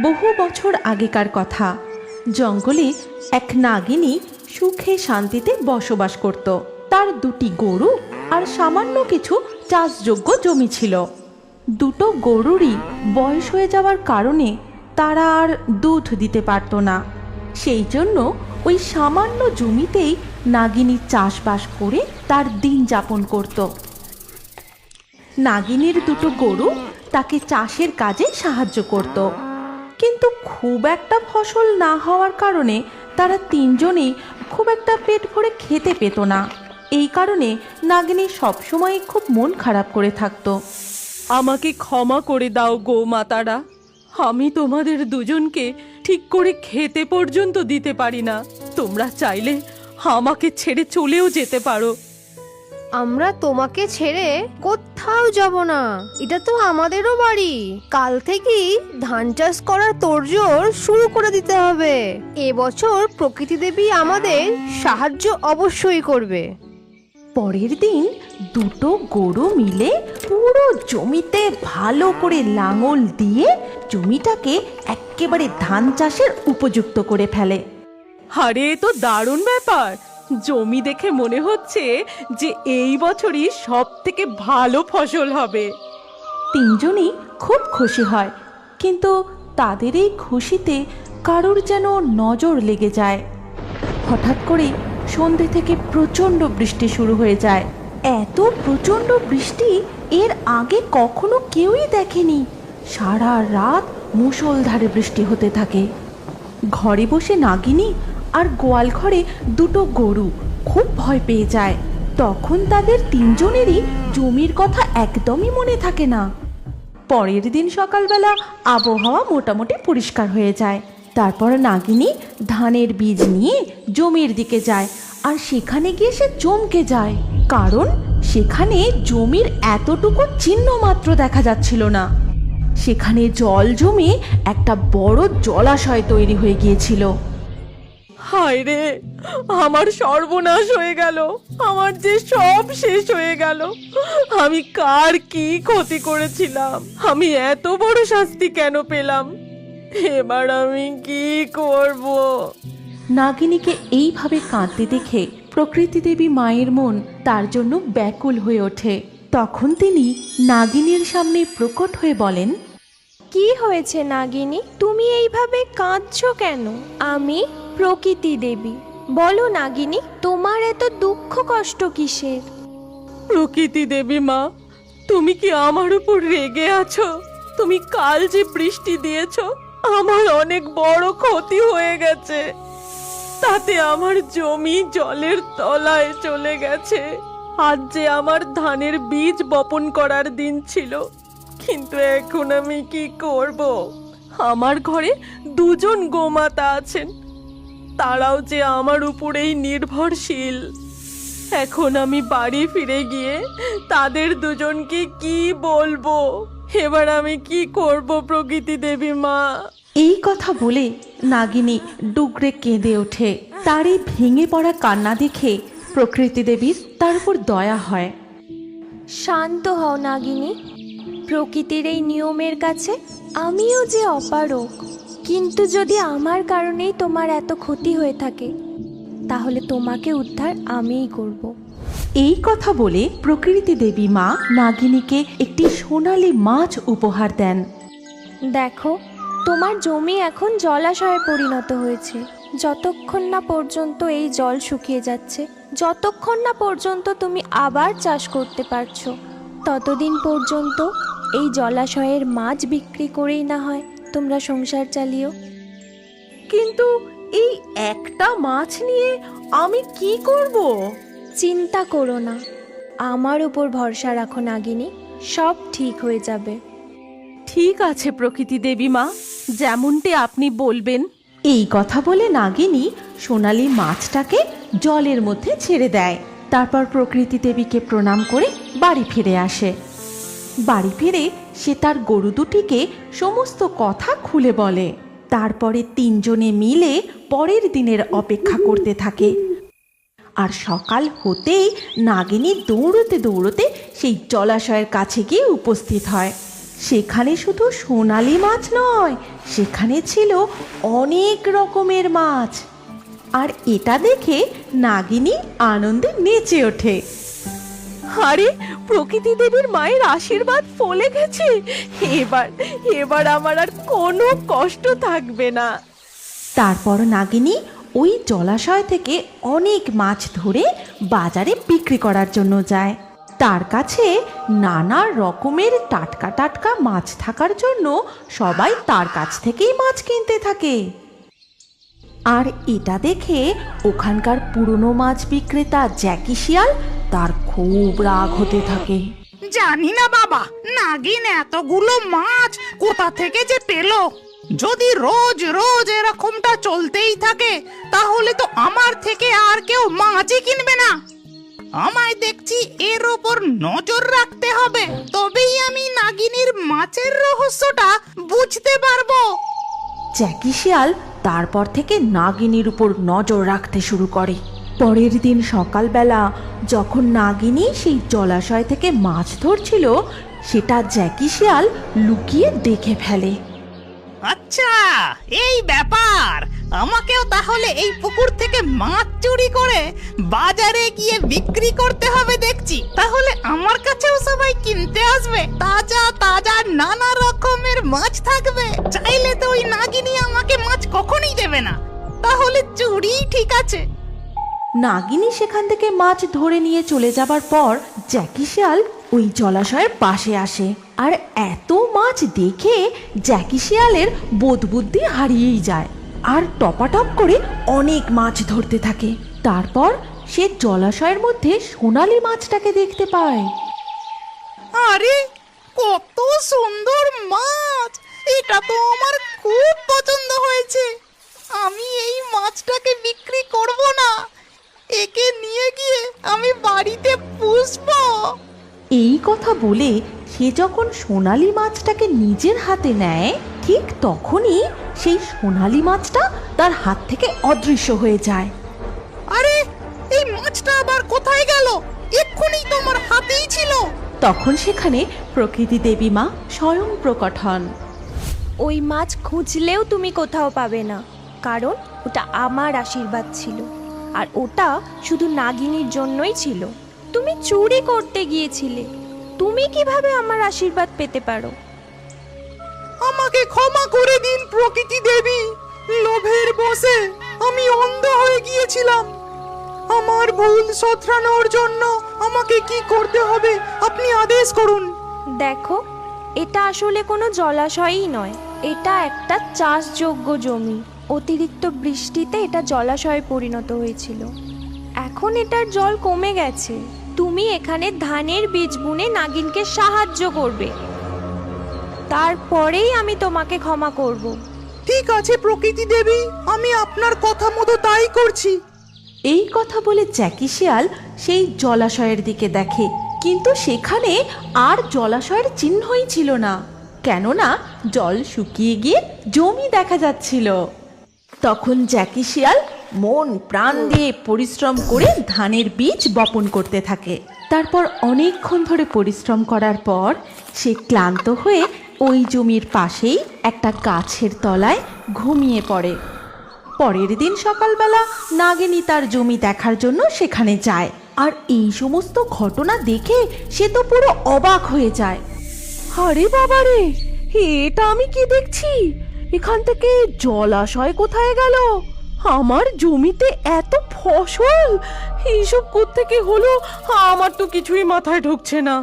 বহু বছর আগেকার কথা। জঙ্গলে এক নাগিনী সুখে শান্তিতে বসবাস করত। তার দুটি গরু আর সামান্য কিছু চাষযোগ্য জমি ছিল। দুটো গরুরই বয়স হয়ে যাওয়ার কারণে তারা আর দুধ দিতে পারত না। সেই জন্য ওই সামান্য জমিতেই নাগিনী চাষবাস করে তার দিন যাপন করত। নাগিনীর দুটো গরু তাকে চাষের কাজে সাহায্য করত, কিন্তু খুব একটা ফসল না হওয়ার কারণে তারা তিনজনেই খুব একটা পেট ভরে খেতে পেত না। এই কারণে নাগিনী সবসময় খুব মন খারাপ করে থাকত। আমাকে ক্ষমা করে দাও গো মাতারা, আমি তোমাদের দুজনকে ঠিক করে খেতে পর্যন্ত দিতে পারি না। তোমরা চাইলে আমাকে ছেড়ে চলেও যেতে পারো। আমরা তোমাকে ছেড়ে কোথাও যাব না, এটা তো আমাদেরও বাড়ি। কাল থেকেই ধান চাষ করার তোড়জোড় শুরু করে দিতে হবে। এবছর প্রকৃতি দেবী আমাদের সাহায্য অবশ্যই করবে। পরের দিন দুটো গরু মিলে পুরো জমিতে ভালো করে লাঙল দিয়ে জমিটাকে একেবারে ধান চাষের উপযুক্ত করে ফেলে। আরে তো দারুণ ব্যাপার! জমি দেখে মনে হচ্ছে যে এই বছরই সব থেকে ভালো ফসল হবে। তিনজনই খুব খুশি হয়, কিন্তু তাদের এই খুশিতে কারোর যেন নজর লেগে যায়। হঠাৎ করে সন্ধে থেকে প্রচণ্ড বৃষ্টি শুরু হয়ে যায়। এত প্রচণ্ড বৃষ্টি এর আগে কখনো কেউই দেখেনি। সারা রাত মুষলধারে বৃষ্টি হতে থাকে। ঘরে বসে নাগিনী আর গোয়াল ঘরে দুটো গরু খুব ভয় পেয়ে যায়। তখন তাদের তিনজনেরই জমির কথা একদমই মনে থাকে না। পরের দিন সকালবেলা আবহাওয়া মোটামুটি পরিষ্কার হয়ে যায়। তারপর নাগিনী ধানের বীজ নিয়ে জমির দিকে যায়, আর সেখানে গিয়ে সে চমকে যায়, কারণ সেখানে জমির এতটুকু চিহ্ন মাত্র দেখা যাচ্ছিল না। সেখানে জল জমে একটা বড় জলাশয় তৈরি হয়ে গিয়েছিল। হায় রে, আমার সর্বনাশ হয়ে গেল, আমার যে সব শেষ হয়ে গেল। আমি কার কি ক্ষতি করেছিলাম? আমি এত বড় শাস্তি কেন পেলাম? এবার আমি কি করব? নাগিনীকে এইভাবে কাঁদতে দেখে প্রকৃতি দেবী মায়ের মন তার জন্য ব্যাকুল হয়ে ওঠে। তখন তিনি নাগিনীর সামনে প্রকট হয়ে বলেন, কি হয়েছে নাগিনী, তুমি এইভাবে কাঁদছো কেন? আমি প্রকৃতি দেবী। বলো নাগিনী, তোমার এত দুঃখ কষ্ট কিসের? প্রকৃতি দেবী মা, তুমি কি আমার উপর রেগে আছো? তুমি কাল যে বৃষ্টি দিয়েছো, আমার অনেক বড় ক্ষতি হয়ে গেছে। তাতে আমার জমি জলের তলায় চলে গেছে। আজ যে আমার ধানের বীজ বপন করার দিন ছিল, কিন্তু এখন আমি কি করব? আমার ঘরে দুজন গোমাতা আছেন, তারাও যে আমার উপরেই নির্ভরশীল। এখন আমি বাড়ি ফিরে গিয়ে তাদের দুজনকে কি বলবো? এবার আমি কি করব প্রকৃতি দেবী মা? এই কথা বলে নাগিনী ডুকরে কেঁদে ওঠে। তার এই ভেঙে পড়া কান্না দেখে প্রকৃতি দেবীর তার উপর দয়া হয়। শান্ত হও নাগিনী, প্রকৃতির এই নিয়মের কাছে আমিও যে অপারগ। কিন্তু যদি আমার কারণেই তোমার এত ক্ষতি হয়ে থাকে, তাহলে তোমাকে উদ্ধার আমিই করব। এই কথা বলে প্রকৃতি দেবী মা নাগিনীকে একটি সোনালী মাছ উপহার দেন। দেখো, তোমার জমি এখন জলাশয়ে পরিণত হয়েছে। যতক্ষণ না পর্যন্ত এই জল শুকিয়ে যাচ্ছে, যতক্ষণ না পর্যন্ত তুমি আবার চাষ করতে পারছো, ততদিন পর্যন্ত এই জলাশয়ের মাছ বিক্রি করেই না হয় তোমরা সংসার চালিও। কিন্তু এই একটা মাছ নিয়ে আমি কি করব? চিন্তা করো না, আমার উপর ভরসা রাখো নাগিনী, সব ঠিক হয়ে যাবে। ঠিক আছে প্রকৃতি দেবী মা, যেমনটি আপনি বলবেন। এই কথা বলে নাগিনী সোনালী মাছটাকে জলের মধ্যে ছেড়ে দেয়। তারপর প্রকৃতি দেবীকে প্রণাম করে বাড়ি ফিরে আসে। বাড়ি ফিরে সে তার গরু দুটিকে সমস্ত কথা খুলে বলে। তারপরে তিনজনে মিলে পরের দিনের অপেক্ষা করতে থাকে। আর সকাল হতেই নাগিনী দৌড়তে দৌড়তে সেই জলাশয়ের কাছে গিয়ে উপস্থিত হয়। সেখানে শুধু সোনালি মাছ নয়, সেখানে ছিল অনেক রকমের মাছ। আর এটা দেখে নাগিনী আনন্দে নেচে ওঠে। আরে, প্রকৃতি দেবীর মায়ের আশীর্বাদ ফলে গেছে, এবার এবার আমার আর কোনো কষ্ট থাকবে না। তারপর নাগিনী ওই জলাশয় থেকে অনেক মাছ ধরে বাজারে বিক্রি করার জন্য যায়। তার কাছে নানা রকমের টাটকা টাটকা মাছ থাকার জন্য সবাই তার কাছ থেকেই মাছ কিনতে থাকে। আর এটা দেখে ওখানকার পুরনো মাছ বিক্রেতা জ্যাকি শিয়াল তার খুব রাগ হতে থাকে। জানি না বাবা, নাগিন এতগুলো মাছ কোথা থেকে যে পেলো। যদি রোজ রোজ এরকমটা চলতেই থাকে তাহলে তো আমার থেকে আর কেউ মাছই কিনবে না। আমায় দেখছি এর ওপর নজর রাখতে হবে, তবেই আমি নাগিনীর মাছের রহস্যটা বুঝতে পারবো। জ্যাকি শিয়াল তারপর থেকে নাগিনীর উপর নজর রাখতে শুরু করে। পরের দিন সকালবেলা যখন নাগিনী সেই জলাশয় থেকে মাছ ধরছিল, সেটা জ্যাকি শিয়াল লুকিয়ে দেখে ফেলে। আচ্ছা, এই ব্যাপার। আমাকেও তাহলে এই পুকুর থেকে মাছ চুরি করে বাজারে গিয়ে বিক্রি করতে হবে দেখছি। তাহলে আমার কাছেও সবাই কিনতে আসবে, তাজা তাজা নানা রকমের মাছ থাকবে। চাইলে তো ওই নাগিনী আমাকে মাছ কখনোই দেবে না, তাহলে চুরি ঠিক আছে। নাগিনী সেখান থেকে মাছ ধরে নিয়ে চলে যাবার পর জ্যাকি শিয়াল ওই জলাশয়ের পাশে আসে। আর এত মাছ দেখে জ্যাকি শিয়ালের বোধবুদ্ধি হারিয়েই যায়, আর টপাটপ করে অনেক মাছ ধরতে থাকে। তারপর সে জলাশয়ের মধ্যে সোনালী মাছটাকে দেখতে পায়। আরে, কত সুন্দর মাছ! এটা তো আমার খুব পছন্দ হয়েছে। আমি এই মাছটাকে বিক্রি করব না, একে নিয়ে গিয়ে আমি বাড়িতে পুষবো। এই কথা বলে সে যখন সোনালী মাছটাকে নিজের হাতে নেয়, ঠিক তখনই সেই সোনালী মাছটা তার হাত থেকে অদৃশ্য হয়ে যায়। আরে, এই মাছটা আবার কোথায় গেল? এক্ষুনি তো আমার হাতেই ছিল। তখন সেখানে প্রকৃতি দেবী মা স্বয়ং প্রকট হন। ওই মাছ খুঁজলেও তুমি কোথাও পাবে না, কারণ ওটা আমার আশীর্বাদ ছিল, আর ওটা শুধু নাগিনীর জন্যই ছিল। তুমি চুরি করতে গিয়েছিলে, তুমি কিভাবে আমার আশীর্বাদ পেতে পারো? আমাকে ক্ষমা করে দিন প্রকৃতি দেবী। লোভের বশে আমি অন্ধ হয়ে গিয়েছিলাম। আমার ভুল শোধরানোর জন্য আমাকে কি করতে হবে আপনি আদেশ করুন। দেখো, এটা আসলে কোনো জলাশয়ই নয়, এটা একটা চাষযোগ্য জমি। অতিরিক্ত বৃষ্টিতে এটা জলাশয়ে পরিণত হয়েছিল। এখন এটার জল কমে গেছে। তুমি এখানে ধানের বীজ বুনে নাগিনকে সাহায্য করবে, তারপরেই আমি তোমাকে ক্ষমা করব। ঠিক আছে প্রকৃতি দেবী, আমি আপনার কথা মতো তাই করছি। এই কথা বলে জ্যাকি শিয়াল সেই জলাশয়ের দিকে দেখে, কিন্তু সেখানে আর জলাশয়ের চিহ্নই ছিল না, কেননা জল শুকিয়ে গিয়ে জমি দেখা যাচ্ছিল। তখন জ্যাকি শিয়াল মন প্রাণ দিয়ে পরিশ্রম করে ধানের বীজ বপন করতে থাকে। তারপর অনেকক্ষণ ধরে পরিশ্রম করার পর সে ক্লান্ত হয়ে ওই জমির পাশেই একটা গাছের তলায় ঘুমিয়ে পড়ে। পরের দিন সকালবেলা নাগিনী তার জমি দেখার জন্য সেখানে যায়, আর এই সমস্ত ঘটনা দেখে সে তো পুরো অবাক হয়ে যায়। আরে বাবারে, এটা আমি কি দেখছি? এখান থেকে জলাশয় কোথায় গেল? আমার জমিতে এত ফসল, এইসব কোত্থেকে হলো? আমার তো কিছুই মাথায় ঢুকছে না।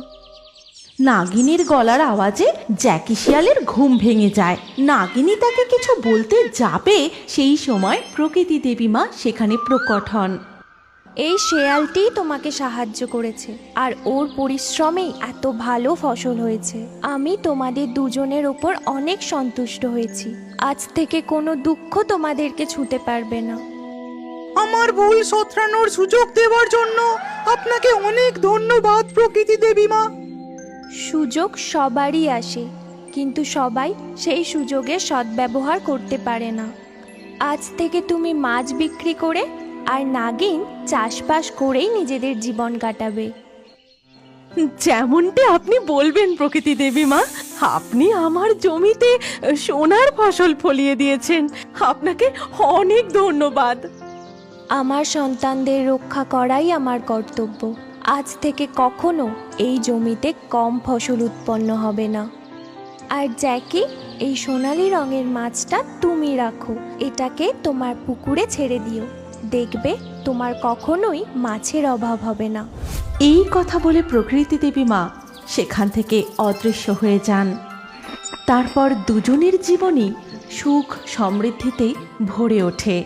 নাগিনীর গলার আওয়াজে জ্যাকি শিয়ালের ঘুম ভেঙে যায়। নাগিনী তাকে কিছু বলতে যাবে, সেই সময় প্রকৃতি দেবী মা সেখানে প্রকট হন। এই শেয়ালটি তোমাকে সাহায্য করেছে, আর ওর পরিশ্রমেই এত ভালো ফসল হয়েছে। আমি তোমাদের দুজনের ওপর অনেক সন্তুষ্ট হয়েছি। আজ থেকে কোনো দুঃখ তোমাদেরকে ছুঁতে পারবে না। আমার ভুল শোধরানোর সুযোগ দেওয়ার জন্য আপনাকে অনেক ধন্যবাদ প্রকৃতি দেবী মা। সুযোগ সবারই আসে, কিন্তু সবাই সেই সুযোগের সদ্ব্যবহার করতে পারে না। আজ থেকে তুমি মাছ বিক্রি করে আর নাগিন চাষবাস করেই নিজেদের জীবন কাটাবে। যেমনটি আপনি বলবেন প্রকৃতি দেবী মা, আপনি আমার জমিতে সোনার ফসল ফলিয়ে দিয়েছেন, আপনাকে অনেক ধন্যবাদ। আমার সন্তানদের রক্ষা করাই আমার কর্তব্য। আজ থেকে কখনো এই জমিতে কম ফসল উৎপন্ন হবে না। আর জ্যাকি, এই সোনালি রঙের মাছটা তুমি রাখো, এটাকে তোমার পুকুরে ছেড়ে দিও, দেখবে তোমার কখনোই মাছের অভাব হবে না। এই কথা বলে প্রকৃতি দেবী মা সেখান থেকে অদৃশ্য হয়ে যান। তারপর দুজনের জীবনই সুখ সমৃদ্ধিতে ভরে ওঠে।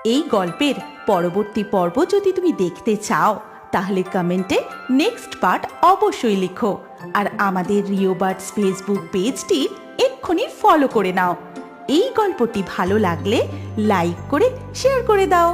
এই গল্পের পরবর্তী পর্ব যদি তুমি দেখতে চাও তাহলে কমেন্টে নেক্সট পার্ট অবশ্যই লিখো। আর আমাদের রিও বার্ডস ফেসবুক পেজটি এক্ষুনি ফলো করে নাও। এই গল্পটি ভালো লাগলে লাইক করে শেয়ার করে দাও।